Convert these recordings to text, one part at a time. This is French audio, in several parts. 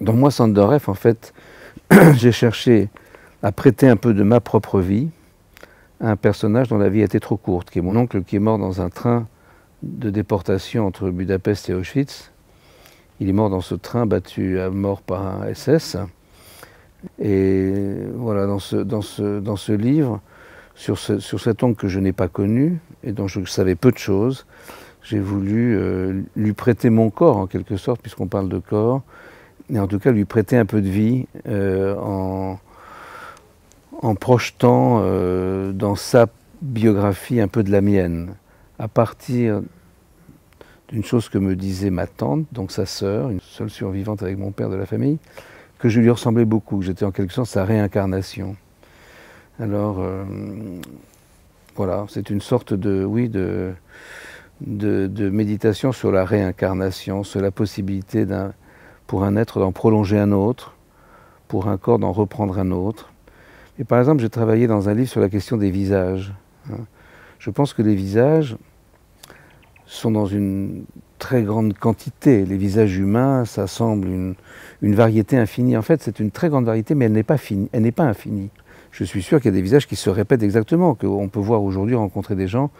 Dans Moi Sanderef, en fait, j'ai cherché à prêter un peu de ma propre vie à un personnage dont la vie était trop courte, qui est mon oncle qui est mort dans un train de déportation entre Budapest et Auschwitz. Il est mort dans ce train battu à mort par un SS. Et voilà, dans ce livre, sur cet oncle que je n'ai pas connu et dont je savais peu de choses, j'ai voulu lui prêter mon corps, en quelque sorte, puisqu'on parle de corps, et en tout cas lui prêter un peu de vie en projetant dans sa biographie un peu de la mienne, à partir d'une chose que me disait ma tante, donc sa sœur, une seule survivante avec mon père de la famille, que je lui ressemblais beaucoup, que j'étais en quelque sorte sa réincarnation. Alors, voilà, c'est une sorte de, oui, de méditation sur la réincarnation, sur la possibilité pour un être d'en prolonger un autre, pour un corps d'en reprendre un autre. Et par exemple, j'ai travaillé dans un livre sur la question des visages. Je pense que les visages sont dans une très grande quantité. Les visages humains, ça semble une variété infinie. En fait, c'est une très grande variété, mais elle n'est pas finie, elle n'est pas infinie. Je suis sûr qu'il y a des visages qui se répètent exactement, qu'on peut voir aujourd'hui, rencontrer des gens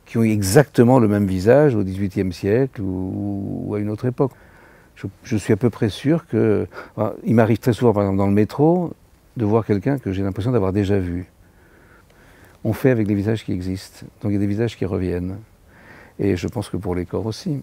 qui ont eu exactement le même visage au XVIIIe siècle ou à une autre époque. Je suis à peu près sûr que... Il m'arrive très souvent, par exemple, dans le métro, de voir quelqu'un que j'ai l'impression d'avoir déjà vu. On fait avec les visages qui existent, donc il y a des visages qui reviennent. Et je pense que pour les corps aussi.